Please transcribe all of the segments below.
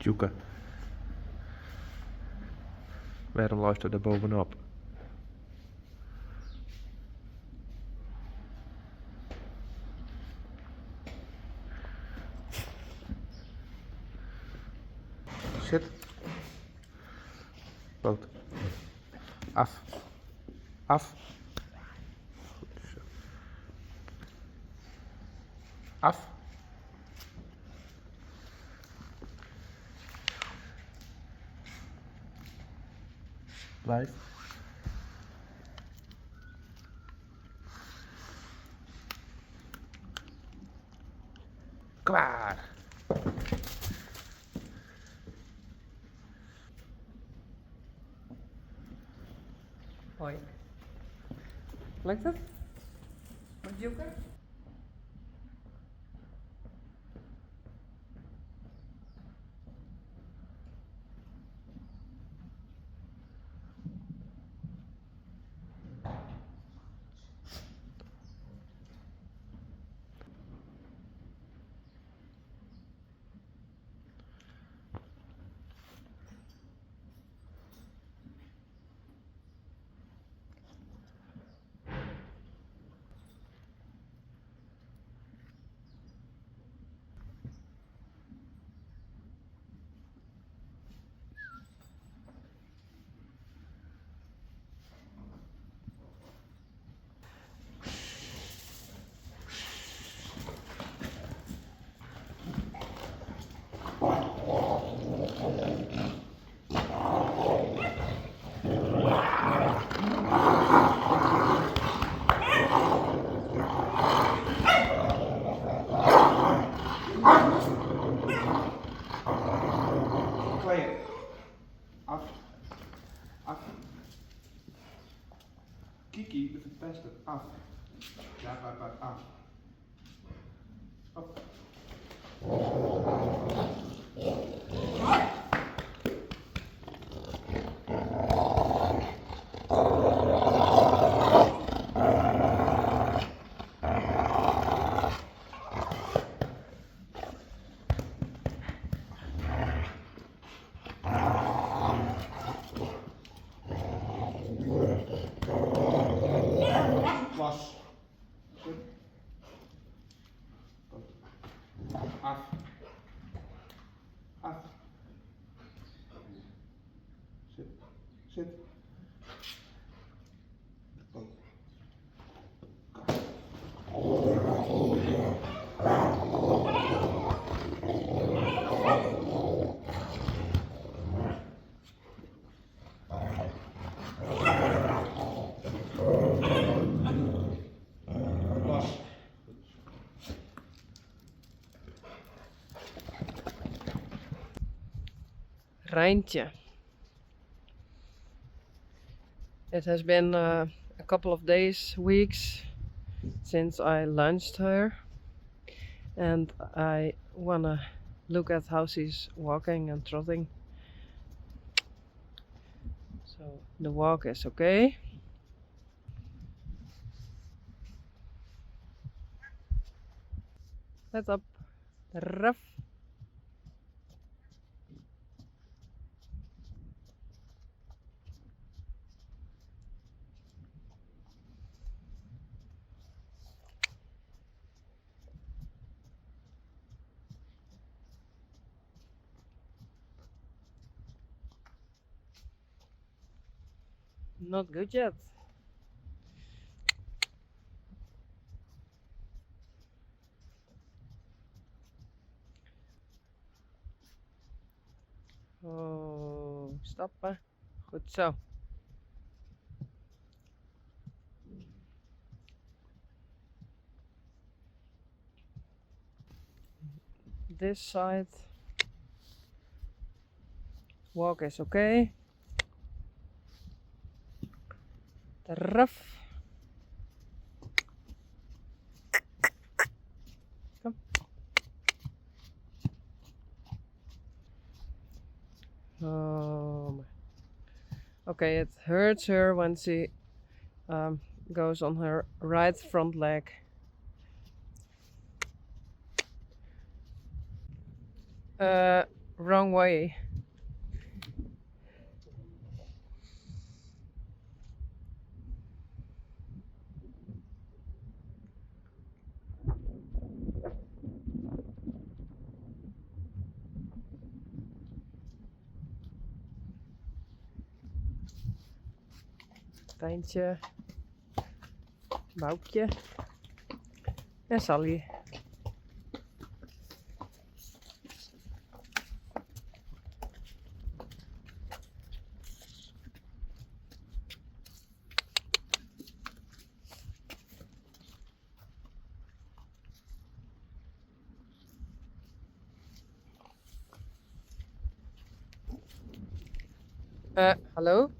Tjoeke. Waarom luister er bovenop? Zit. Poot. Af. Af. Goed zo. Af. Blijf. Klaar. Hoi. Lukt het? Met Joker? Kleien. Af. Af. Kiki, de verpester. Af. Ja, af. Op. Was. Zit. Af. Af. Zit. Zit. Was. Rijntje. It has been a couple of days, weeks since I launched her, and I wanna look at how she's walking and trotting. So the walk is okay. Let up. Ruff. Not good yet. Oh, stappen. Goed zo. This side. Walk is okay. Ruff. Come. Oh. Okay, it hurts her when she goes on her right front leg. wrong way. Tijntje, Boukje en Sally. Hallo?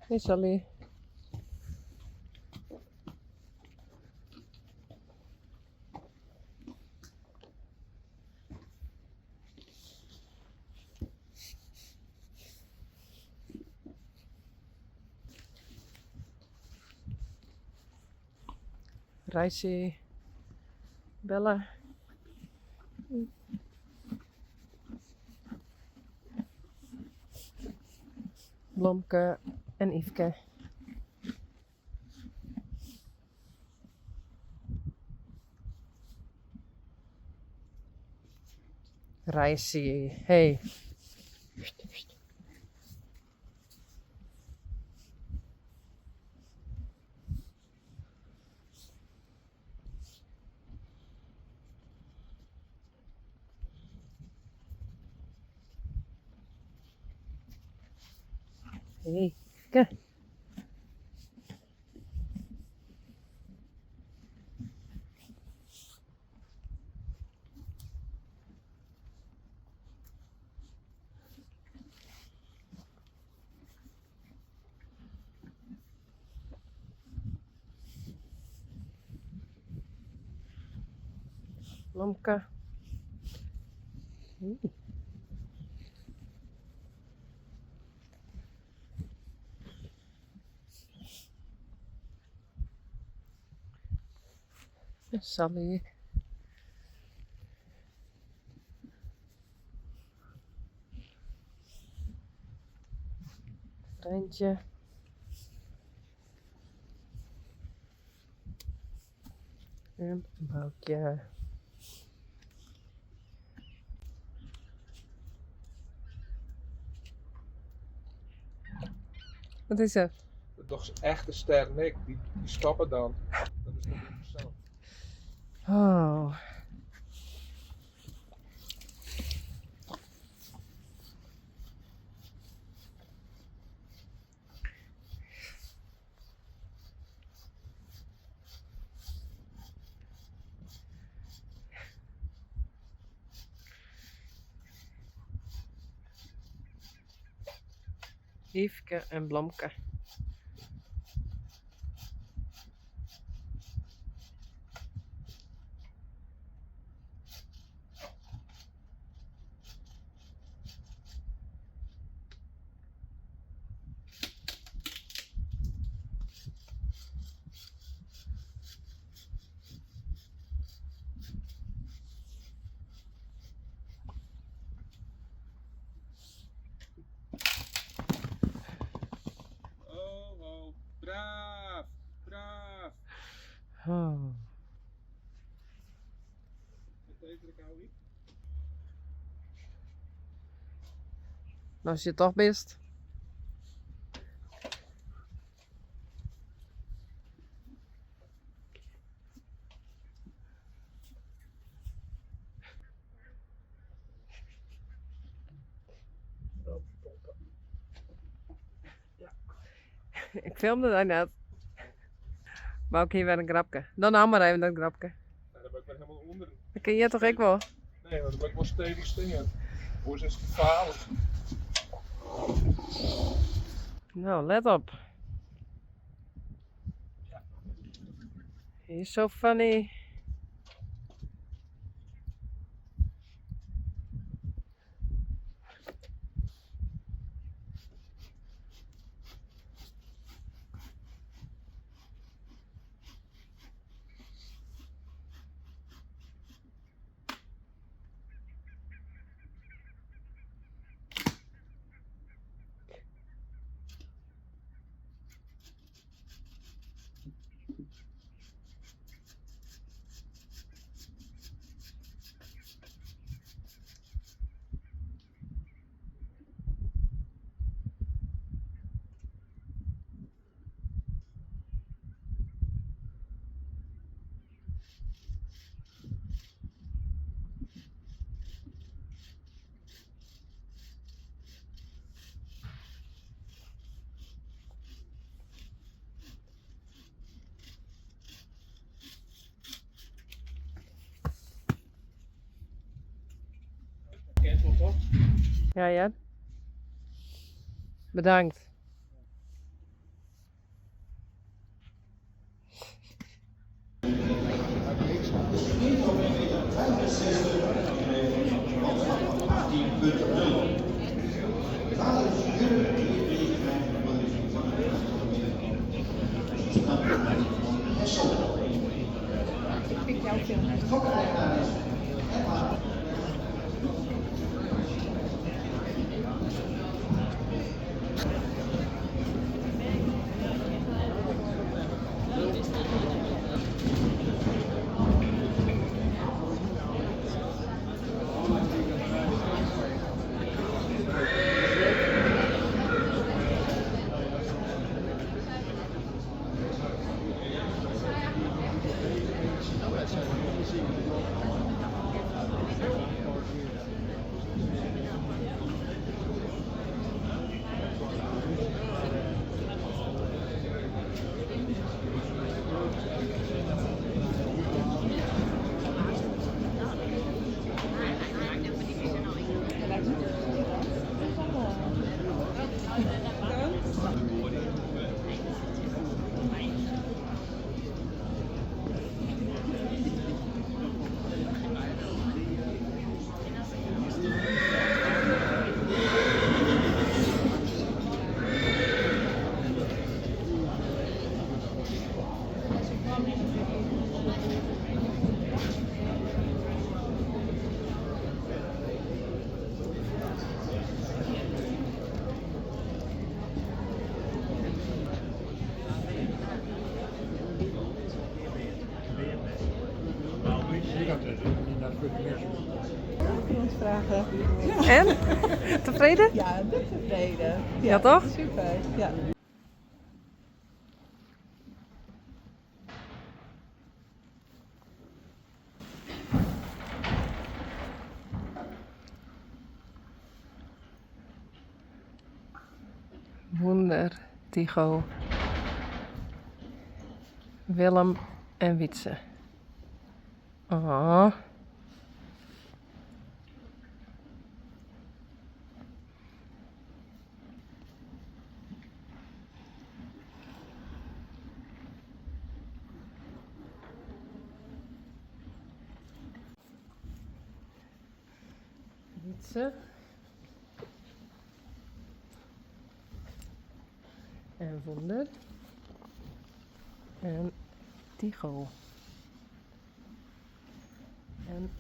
Hey Sally. Reisje, Bella. Blomke en Yveske. Reisje, hey. Hey, Yveske. Blomke. Sally. Tijntje. En Boukje. Wat is er? Toch is echt een ster Nick, die stappen dan. Dat is toch interessant. Oh. Yveske en Blomke. Oh, braaf, braaf. Oh. Wat beter ik hou ik? Nou, als je toch best. Ik filmde daar net. Maar ook hier weer een grapje. Dan nou maar even dat grapje. Nou, daar ben ik weer helemaal onder. Dat kun je toch ook wel? Nee, maar dan ben ik wel stevig stingen. Hoe is het gevaarlijk? Nou, let op. He's so funny. Kent wel toch? Ja, ja. Bedankt. Vragen. En? Tevreden? Ja, ik ben tevreden. Ja, toch? Super. Ja. Wunder, Tycho, Willem en Wietse. Oh. Wietse. En Wunder. En Tycho. En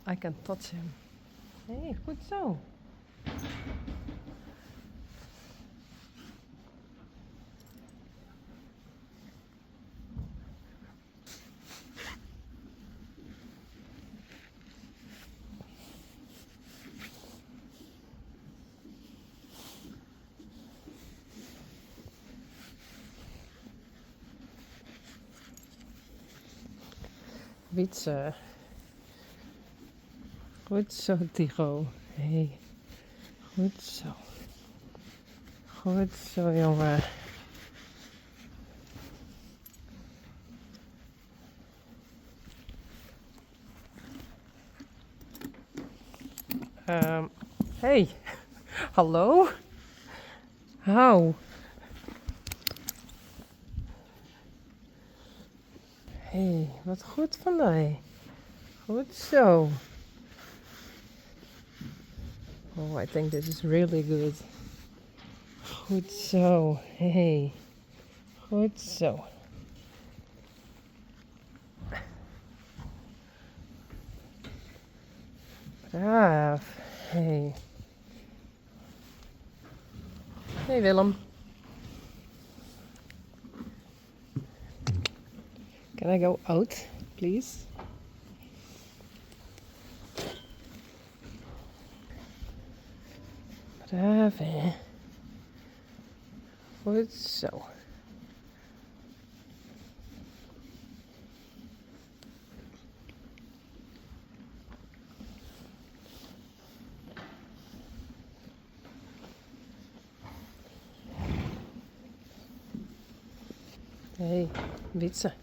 I can touch him. Hey, goed zo. Wietse. Goed zo, Tycho. Hey. Goed zo. Goed zo, jongen. Hey, hallo? Hou. Hey, wat goed van mij. Goed zo. Oh, I think this is really good. Goed zo. Hey. Goed zo. Braaf. Hey. Hey Willem. Can I go out, please? Braaf, hè. Goed zo. Hey, Witse.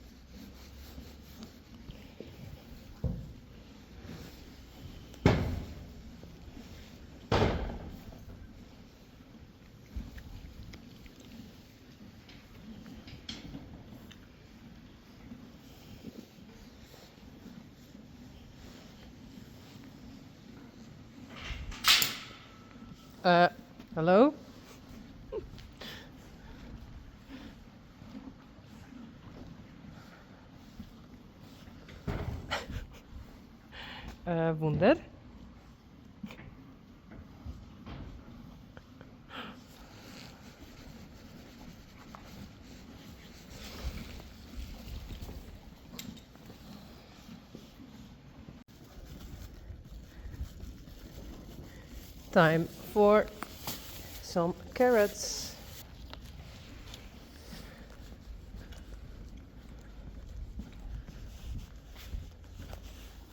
Hallo? Wunder? Time for some carrots.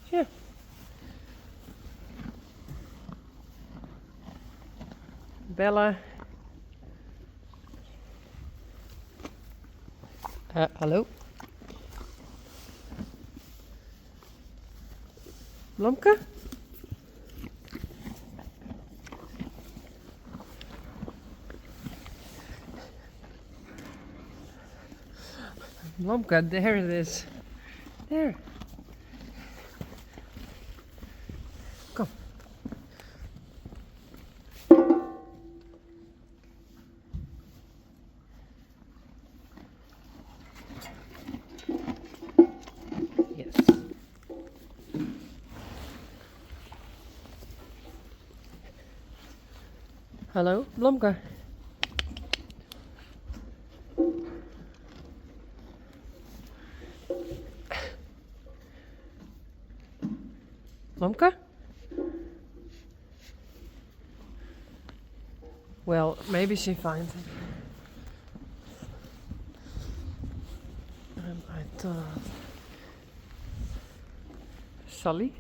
Here. Bella. Hallo? Blomke? Blomka, there it is. There. Kom. Yes. Hallo, Blomka. Blomka? Well, maybe she finds it. And I thought... Sally?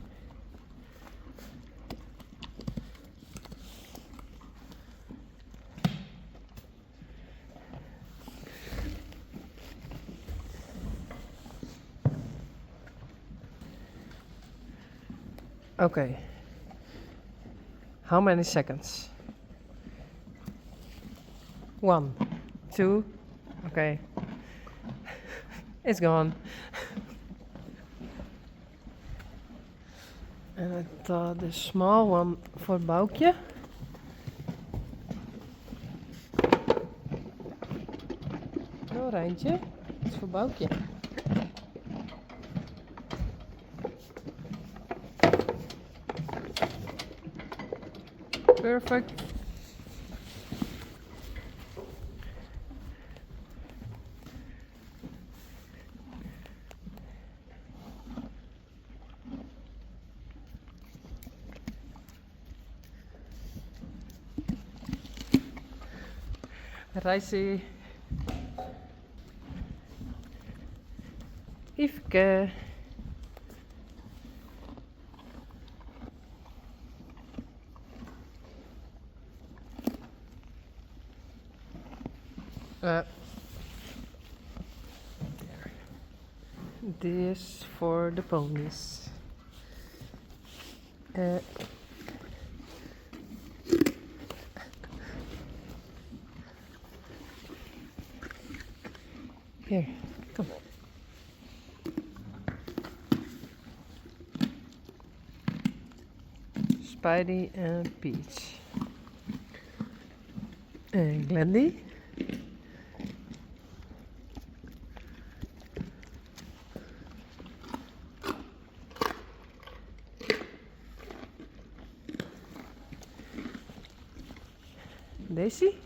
Okay. How many seconds? 1, 2, okay. It's gone. And I thought the small one for Boukje. No, Rijntje. It's voor Boukje. Perfect. Rijsie. Yveske. there. This for the ponies. Here, come. Spidey and Peach. And Glendy. Daisy.